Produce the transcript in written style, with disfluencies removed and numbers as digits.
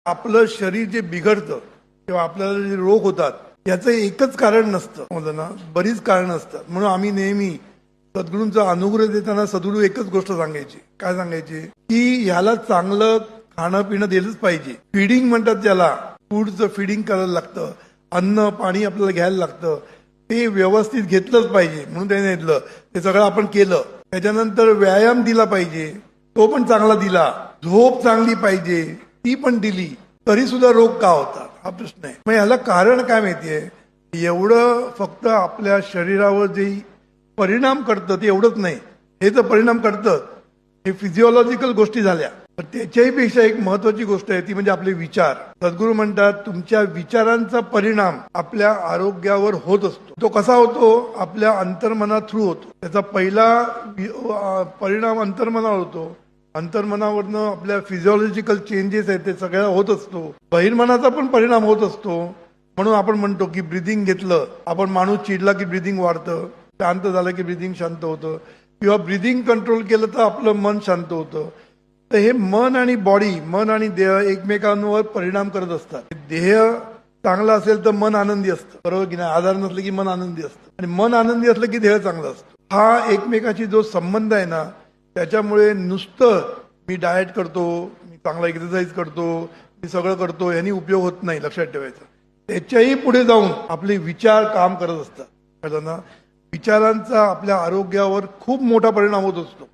आपलं शरीर जे बिघडतं किंवा आपल्याला जे रोग होतात याचं एकच कारण नसतं, म्हणलं ना, बरीच कारण असतात. म्हणून आम्ही नेहमी सद्गुरूंचा अनुग्रह देताना सद्गुरू एकच गोष्ट सांगायची. काय सांगायचे? की ह्याला चांगलं खाणं पिणं दिलंच पाहिजे. फिडिंग म्हणतात त्याला, फूडचं फिडिंग करायला लागतं, अन्न पाणी आपल्याला घ्यायला लागतं, ते व्यवस्थित घेतलंच पाहिजे. म्हणून त्याने घेतलं, ते सगळं आपण केलं. त्याच्यानंतर व्यायाम दिला पाहिजे, तो पण चांगला दिला. झोप चांगली पाहिजे, ती पण दिली, तरी सुद्धा रोग का होतात हा प्रश्न आहे. मग ह्याला कारण काय माहितीये? एवढं फक्त आपल्या शरीरावर जे परिणाम करतं ते एवढंच नाही, हे तर परिणाम करतं, हे फिजिओलॉजिकल गोष्टी झाल्या. पण त्याच्याही पेक्षा एक महत्वाची गोष्ट आहे, ती म्हणजे आपले विचार. सद्गुरू म्हणतात तुमच्या विचारांचा परिणाम आपल्या आरोग्यावर होत असतो. तो कसा होतो? आपल्या अंतर्मना थ्रू होतो. त्याचा पहिला परिणाम अंतर्मनावर होतो. अंतर्मनावरनं आपल्या फिजिओलॉजिकल चेंजेस आहेत ते सगळ्या होत असतो. बहिर्मनाचा पण परिणाम होत असतो. म्हणून आपण म्हणतो की ब्रिदिंग घेतलं, आपण माणूस चिडला की ब्रिदिंग वाढतं, शांत झालं की ब्रिदिंग शांत होतं, किंवा ब्रिदिंग कंट्रोल केलं तर आपलं मन शांत होतं. तर हे मन आणि बॉडी, मन आणि देह एकमेकांवर परिणाम करत असतात. देह चांगला असेल तर मन आनंदी असतं, बरोबर की नाही? आजार नसलं की मन आनंदी असतं, आणि मन आनंदी असलं की देह चांगला असतो. हा एकमेकाशी जो संबंध आहे ना, त्याच्यामुळे नुसतं मी डाएट करतो, मी चांगला एक्सरसाइज करतो, मी सगळं करतो, यांनी उपयोग होत नाही. लक्षात ठेवायचं. त्याच्याही पुढे जाऊन आपले विचार काम करत असतात. कळलं ना? विचारांचा आपल्या आरोग्यावर खूप मोठा परिणाम होत असतो.